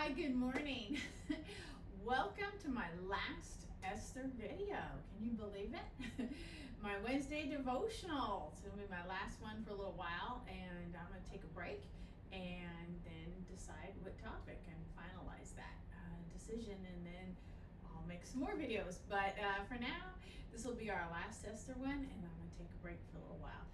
Hi, good morning. Welcome to my last Esther video. Can you believe it? My Wednesday devotional. It's going to be my last one for a little while, and I'm going to take a break and then decide what topic and finalize that decision, and then I'll make some more videos. But for now, this will be our last Esther one, and I'm going to take a break for a little while.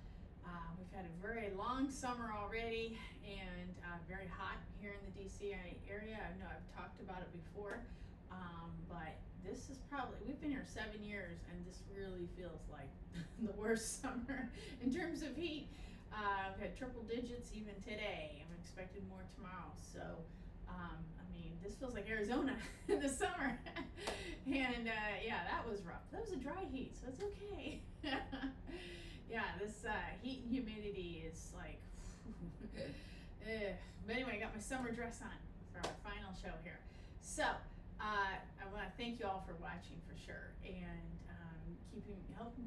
We've had a very long summer already, and very hot here in the DC area. I know I've talked about it before, but this is probably, we've been here 7 years, and this really feels like the worst summer in terms of heat. I've had triple digits even today. I'm expecting more tomorrow. So, I mean, this feels like Arizona in the summer. And yeah, that was rough. That was a dry heat, so it's okay. Yeah, this heat and humidity is like, but anyway, I got my summer dress on for our final show here. So, I want to thank you all for watching for sure, and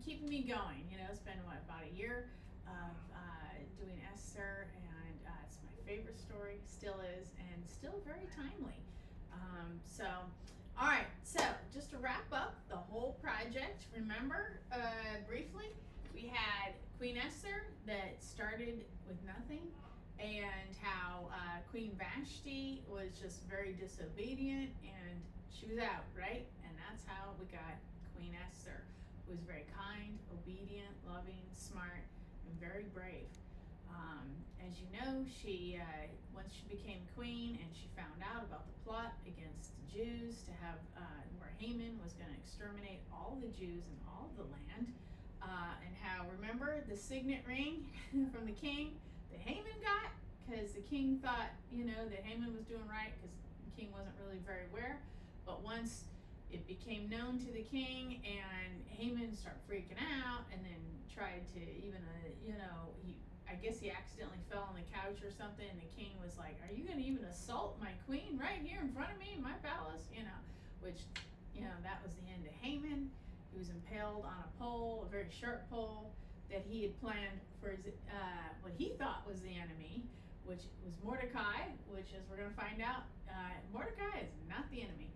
keeping me going. You know, it's been about a year of doing Esther, and it's my favorite story, still is, and still very timely. All right, so just to wrap up the whole project, remember briefly, we had Queen Esther that started with nothing, and how Queen Vashti was just very disobedient, and she was out, right? And that's how we got Queen Esther, who was very kind, obedient, loving, smart, and very brave. As you know, she once she became queen and she found out about the plot against the Jews to have where Haman was going to exterminate all the Jews in all of the land, and how, remember the signet ring from the king that Haman got, because the king thought, you know, that Haman was doing right, because the king wasn't really very aware. But once it became known to the king, and Haman started freaking out, and then tried to even, I guess he accidentally fell on the couch or something, and the king was like, "Are you going to even assault my queen right here in front of me in my palace?" Which, that was the end of Haman. He was impaled on a pole, a very sharp pole that he had planned for his, what he thought was the enemy, which was Mordecai, which, as we're going to find out, Mordecai is not the enemy.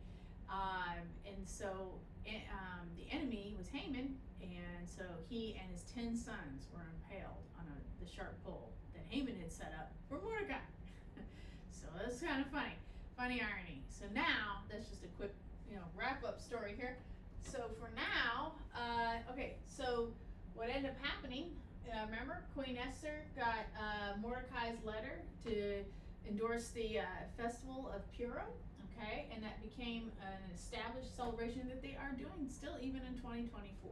And so the enemy was Haman, and so he and his 10 sons were impaled on the sharp pole that Haman had set up for Mordecai. So that's kind of funny irony. So now, that's just a quick, wrap-up story here. So for now, okay, so what ended up happening, remember, Queen Esther got Mordecai's letter to endorse the festival of Purim, okay, and that became an established celebration that they are doing still even in 2024.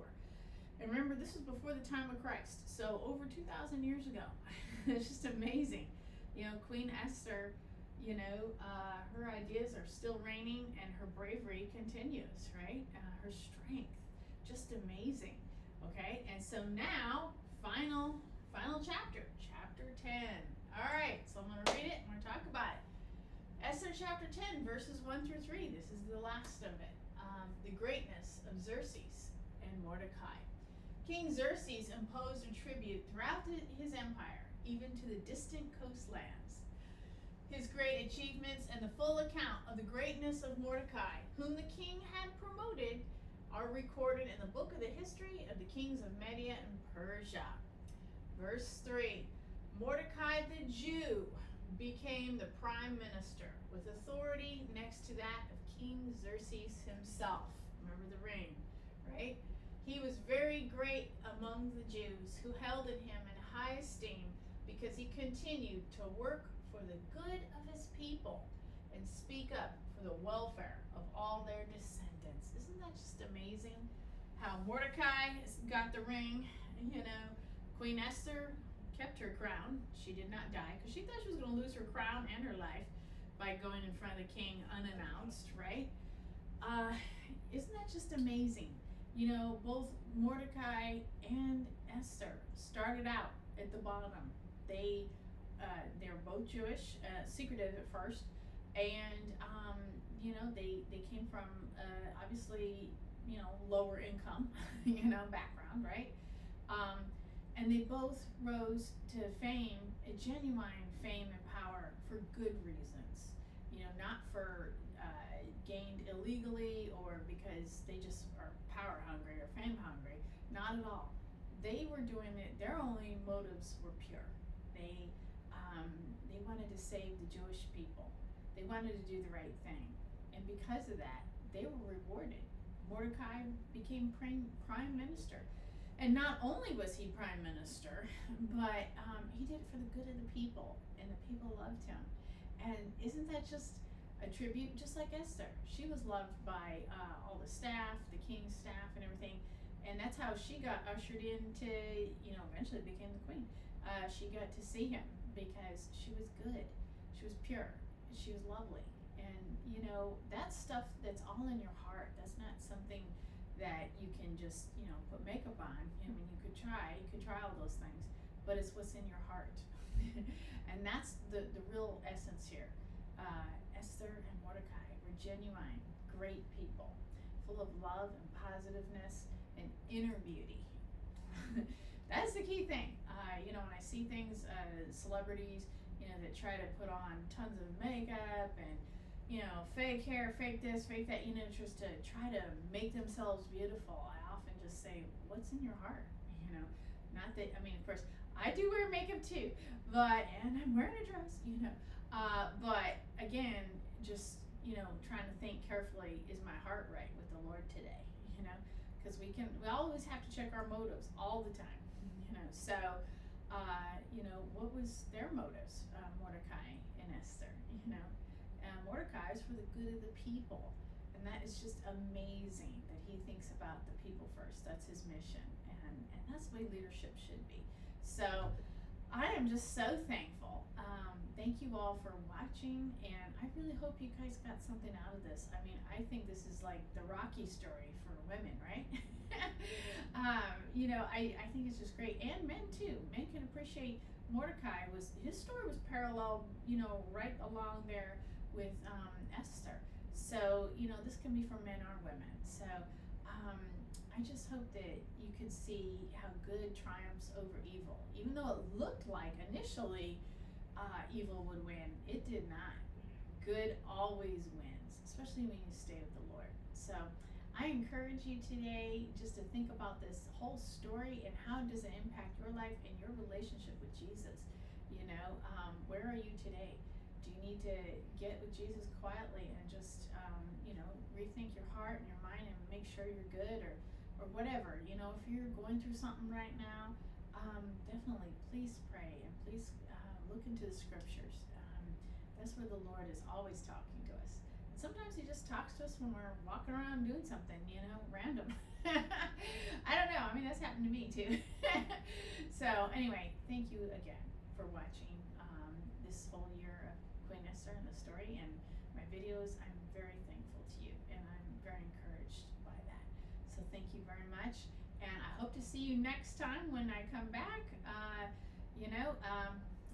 And remember, this was before the time of Christ, so over 2,000 years ago. It's just amazing. Queen Esther, her ideas are still reigning, and her bravery continues, right? Her strength, just amazing. Okay, and so now, final chapter 10. All right, so I'm going to read it, I'm going to talk about it. Esther chapter 10, verses 1 through 3. This is the last of it. The greatness of Xerxes and Mordecai. King Xerxes imposed a tribute throughout his empire, even to the distant coastlands. His great achievements and the full account of the greatness of Mordecai, whom the king had promoted, are recorded in the book of the history of the kings of Media and Persia. Verse 3, Mordecai the Jew became the prime minister with authority next to that of King Xerxes himself. Remember the ring, right? He was very great among the Jews, who held him in high esteem because he continued to work for the good of his people and speak up for the welfare of all their descendants. Isn't that just amazing? How Mordecai got the ring, Queen Esther kept her crown. She did not die, because she thought she was going to lose her crown and her life by going in front of the king unannounced, right? Isn't that just amazing? Both Mordecai and Esther started out at the bottom. They were both Jewish, secretive at first, and they came from obviously lower income background, right? And they both rose to fame, a genuine fame and power, for good reasons. not for gained illegally or because they just are power hungry or fame hungry. Not at all. They were doing it. Their only motives were pure. They wanted to save the Jewish people. They wanted to do the right thing, and because of that, they were rewarded. Mordecai became prime minister, and not only was he prime minister, but he did it for the good of the people, and the people loved him. And isn't that just a tribute? Just like Esther, she was loved by all the staff, the king's staff, and everything. And that's how she got ushered into, eventually became the queen. She got to see him because she was good, she was pure, she was lovely. And that's stuff that's all in your heart. That's not something that you can just put makeup on. You could try all those things, but it's what's in your heart. And that's the real essence here. Esther and Mordecai were genuine, great people, full of love and positiveness and inner beauty. That's the key thing. When I see things, celebrities, that try to put on tons of makeup and, fake hair, fake this, fake that, just to try to make themselves beautiful, I often just say, what's in your heart? Not that, of course, I do wear makeup too, and I'm wearing a dress, but again, just, trying to think carefully, is my heart right with the Lord today? Because we always have to check our motives all the time, so, what was their motives, Mordecai and Esther, Mordecai is for the good of the people, and that is just amazing that he thinks about the people first. That's his mission, and that's the way leadership should be. So I am just so thankful. Thank you all for watching, and I really hope you guys got something out of this. I think this is like the Rocky story for women, right? I think it's just great, and men too. Men can appreciate Mordecai. His story was parallel, right along there with Esther. So this can be for men or women. So I just hope that you can see how good triumphs over evil. Even though it looked like initially evil would win, it did not. Good always wins, especially when you stay with the Lord. So I encourage you today just to think about this whole story and how does it impact your life and your relationship with Jesus. Where are you today? Do you need to get with Jesus quietly and just rethink your heart and your mind and make sure you're good, or whatever? If you're going through something right now, definitely please pray and please look into the scriptures. That's where the Lord is always talking to us. And sometimes he just talks to us when we're walking around doing something, random. I don't know. That's happened to me too. So anyway, thank you again for watching this whole year of Queen Esther and the story and my videos. I'm very thankful to you, and I'm very encouraged by that. So thank you very much, and I hope to see you next time when I come back.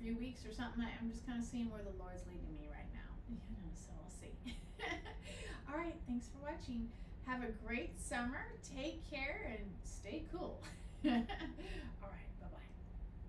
Few weeks or something. I'm just kind of seeing where the Lord's leading me right now. So we'll see. All right, thanks for watching. Have a great summer. Take care and stay cool. All right.